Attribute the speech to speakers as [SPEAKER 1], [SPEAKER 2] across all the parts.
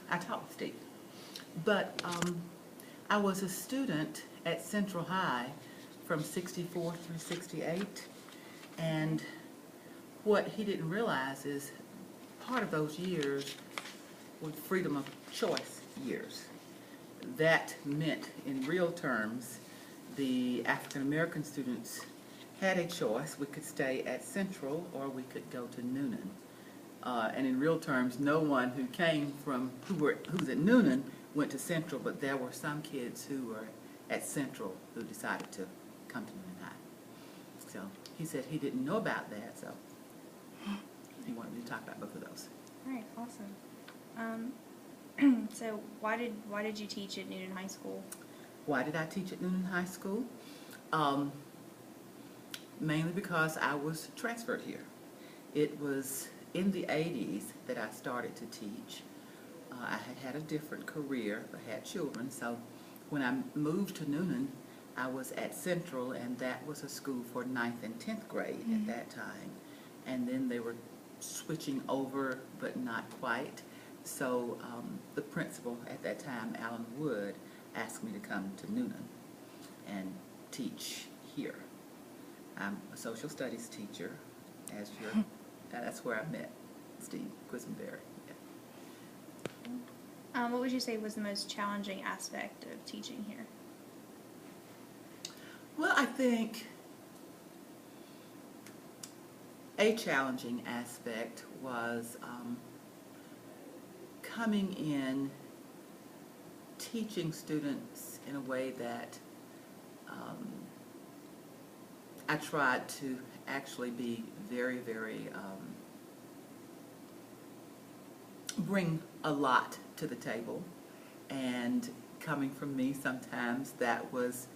[SPEAKER 1] I taught with Steve. But I was a student at Central High from 64 through 68, and what he didn't realize is part of those years were freedom of choice years. That meant, in real terms, the African American students had a choice. We could stay at Central or we could go to Newnan. And in real terms, no one who came from, who was at Newnan went to Central, but there were some kids who were at Central who decided to come to Newnan High. So he said he didn't know about that, so he wanted me to talk about both of those.
[SPEAKER 2] All right, awesome. So why did you teach at Newnan High School?
[SPEAKER 1] Why did I teach at Newnan High School? Mainly because I was transferred here. It was in the 80s that I started to teach. I had had a different career, but had children, so when I moved to Newnan, I was at Central, and that was a school for 9th and 10th grade at that time. And then they were switching over, but not quite. So the principal at that time, Alan Wood, asked me to come to Newnan and teach here. I'm a social studies teacher, as you're, that's where I met Steve Quisenberry. Yeah.
[SPEAKER 2] What would you say was the most challenging aspect of teaching here?
[SPEAKER 1] Well, I think a challenging aspect was coming in, teaching students in a way that I tried to actually be very, very, bring a lot to the table. And coming from me, sometimes that was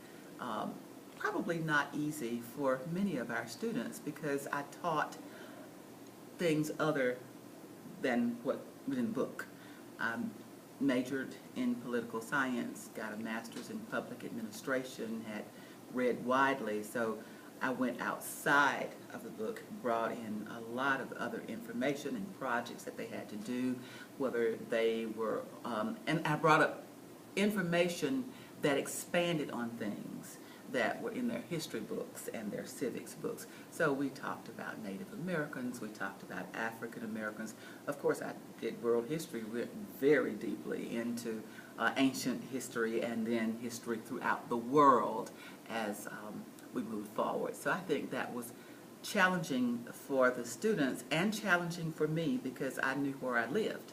[SPEAKER 1] probably not easy for many of our students, because I taught things other than what was in the book. I majored in political science, got a master's in public administration, had read widely, so I went outside of the book, brought in a lot of other information and projects that they had to do, whether they were, and I brought up information that expanded on things that were in their history books and their civics books. So we talked about Native Americans, we talked about African Americans. Of course, I did world history, went very deeply into ancient history and then history throughout the world as we moved forward. So I think that was challenging for the students and challenging for me, because I knew where I lived.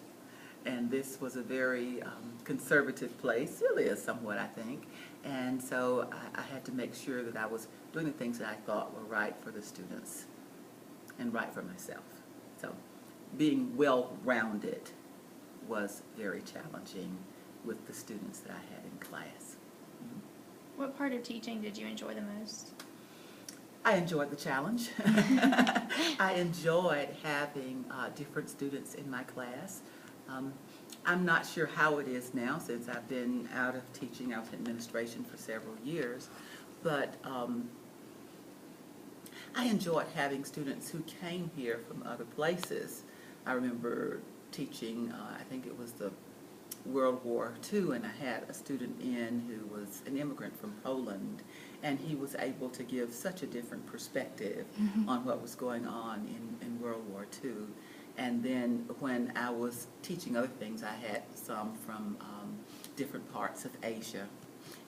[SPEAKER 1] And this was a very conservative place, still is somewhat, I think. And so I had to make sure that I was doing the things that I thought were right for the students and right for myself. So being well-rounded was very challenging with the students that I had in class.
[SPEAKER 2] What part of teaching did you enjoy the most?
[SPEAKER 1] I enjoyed the challenge. I enjoyed having different students in my class. I'm not sure how it is now, since I've been out of teaching, out of administration for several years, but I enjoyed having students who came here from other places. I remember teaching, I think it was the World War II, and I had a student in who was an immigrant from Poland, and he was able to give such a different perspective on what was going on in World War II. And then when I was teaching other things, I had some from different parts of Asia.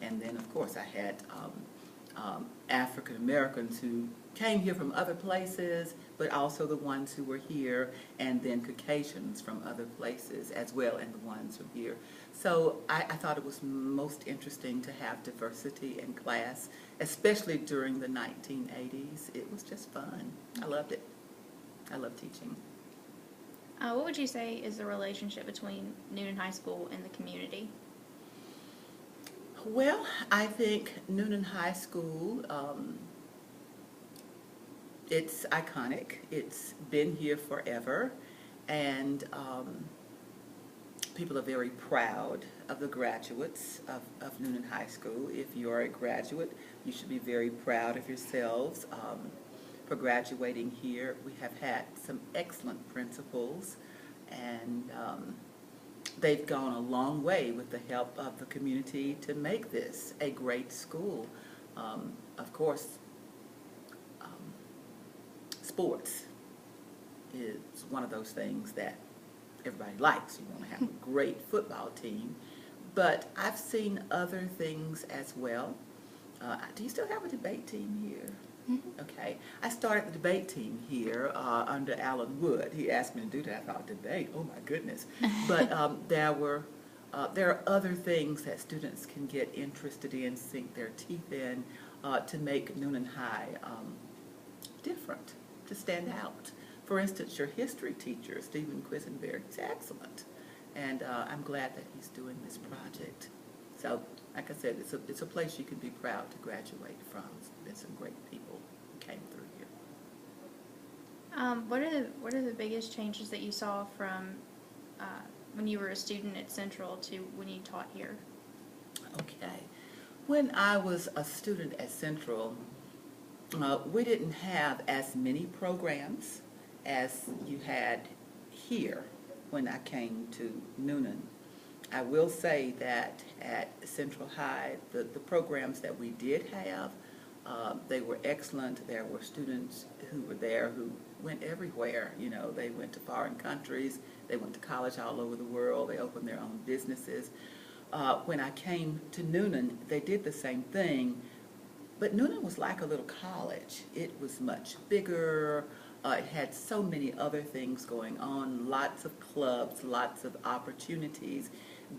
[SPEAKER 1] And then, of course, I had African Americans who came here from other places, but also the ones who were here, and then Caucasians from other places as well, and the ones from here. So I thought it was most interesting to have diversity in class, especially during the 1980s. It was just fun. I loved it. I love teaching.
[SPEAKER 2] What would you say is the relationship between Newnan High School and the community?
[SPEAKER 1] Well, I think Newnan High School, it's iconic. It's been here forever, and people are very proud of the graduates of Newnan High School. If you're a graduate, you should be very proud of yourselves for graduating here. We have had some excellent principals, and they've gone a long way with the help of the community to make this a great school. Of course, um, sports is one of those things that everybody likes. You want to have a great football team, but I've seen other things as well. Do you still have a debate team here?
[SPEAKER 2] Mhm.
[SPEAKER 1] Okay. I started the debate team here under Alan Wood. He asked me to do that. I thought, debate? Oh, my goodness. But there are other things that students can get interested in, sink their teeth in, to make Newnan High different, to stand out. For instance, your history teacher, Stephen Quisenberg, is excellent. And I'm glad that he's doing this project. So, like I said, it's a place you can be proud to graduate from. There's some great people who came through here.
[SPEAKER 2] What are the biggest changes that you saw from when you were a student at Central to when you taught here?
[SPEAKER 1] Okay. When I was a student at Central, we didn't have as many programs as you had here when I came to Newnan. I will say that at Central High, the programs that we did have, they were excellent. There were students who were there who went everywhere. You know, they went to foreign countries. They went to college all over the world. They opened their own businesses. When I came to Newnan, they did the same thing. But Newnan was like a little college. It was much bigger. It had so many other things going on, lots of clubs, lots of opportunities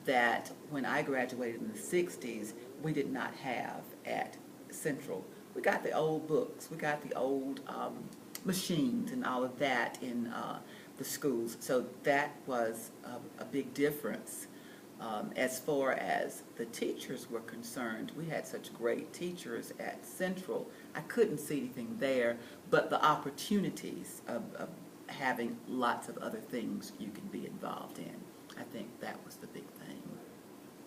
[SPEAKER 1] that when I graduated in the 60s, we did not have at Central. We got the old books, we got the old machines and all of that in the schools. So that was a big difference. As far as the teachers were concerned, we had such great teachers at Central. I couldn't see anything there, but the opportunities of having lots of other things you can be involved in. I think that was the big thing.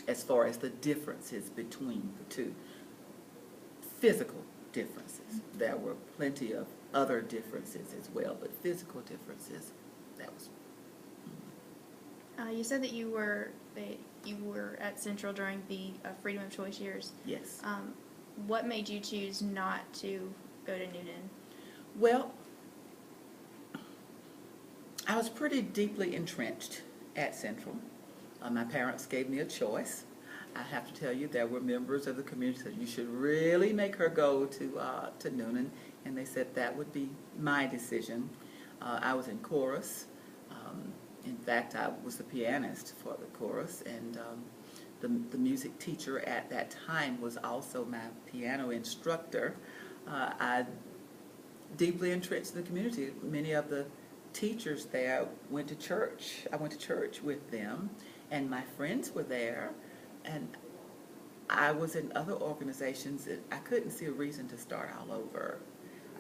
[SPEAKER 1] As far as the differences between the two. Physical differences. There were plenty of other differences as well, but physical differences, that was...
[SPEAKER 2] You said that you were at Central during the Freedom of Choice years.
[SPEAKER 1] Yes.
[SPEAKER 2] What made you choose not to go to Newnan?
[SPEAKER 1] Well, I was pretty deeply entrenched at Central. My parents gave me a choice. I have to tell you, there were members of the community that you should really make her go to Newnan, and they said that would be my decision. I was in chorus. In fact, I was the pianist for the chorus, and the music teacher at that time was also my piano instructor. I deeply entrenched in the community. Many of the teachers there went to church. I went to church with them, and my friends were there, and I was in other organizations that I couldn't see a reason to start all over.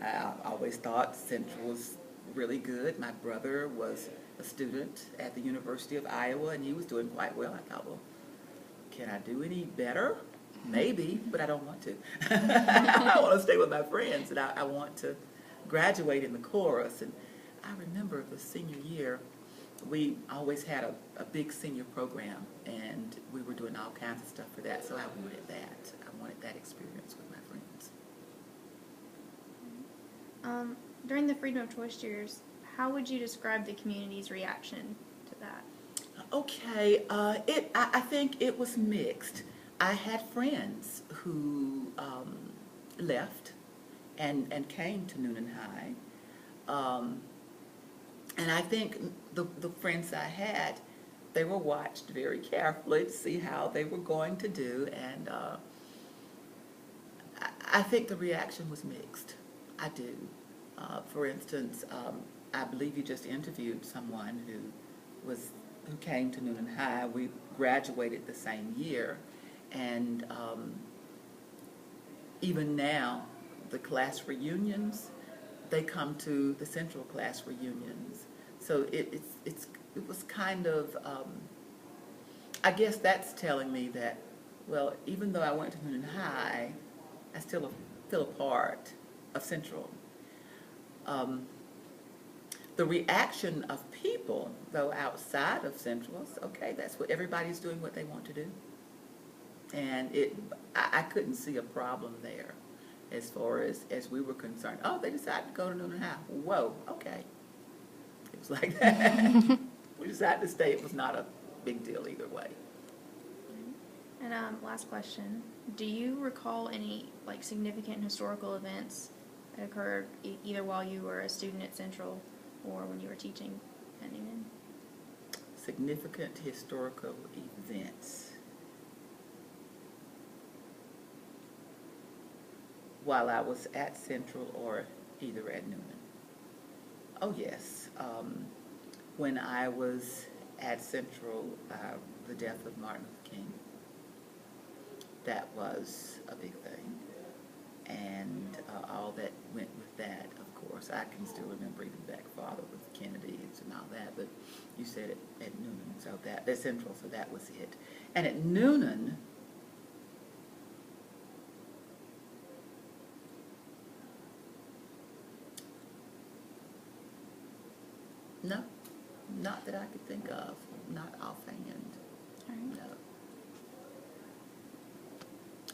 [SPEAKER 1] I always thought Central was really good. My brother was a student at the University of Iowa, and he was doing quite well. I thought, well, can I do any better? Maybe, but I don't want to. I want to stay with my friends, and I want to graduate in the chorus. And I remember the senior year, we always had a big senior program, and we were doing all kinds of stuff for that, so I wanted that. I wanted that experience with my friends.
[SPEAKER 2] During the Freedom of Choice years, how would you describe the community's reaction to that?
[SPEAKER 1] Okay, I think it was mixed. I had friends who left and came to Newnan High. And I think the friends I had, they were watched very carefully to see how they were going to do, and I think the reaction was mixed. I do. For instance, I believe you just interviewed someone who came to Newnan High. We graduated the same year, and even now, the class reunions, they come to the Central class reunions. So it was kind of, I guess that's telling me that, well, even though I went to Newnan High, I still feel a part of Central. The reaction of people, though, outside of Central was, okay, that's what, everybody's doing what they want to do. And I couldn't see a problem there as far as we were concerned. Oh, they decided to go to Newnan High. Whoa, okay. It was like that. We decided to stay. It was not a big deal either way.
[SPEAKER 2] And last question, do you recall any like significant historical events that occurred either while you were a student at Central or when you were teaching at Newnan?
[SPEAKER 1] Significant historical events. While I was at Central or either at Newnan. Oh yes, when I was at Central, the death of Martin Luther King, that was a big thing, and all that went with that, of course. I can still remember even back farther with Kennedy and all that, but you said it at Newnan, so that's Central, so that was it. And at Newnan, no, not that I could think of, not offhand,
[SPEAKER 2] All right.
[SPEAKER 1] no.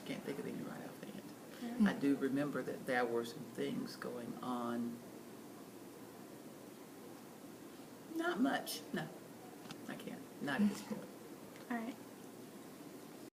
[SPEAKER 1] Can't think of any right offhand.
[SPEAKER 2] All right.
[SPEAKER 1] I do remember that there were some things going on. Not much, no, I can't, not at this point.
[SPEAKER 2] All right.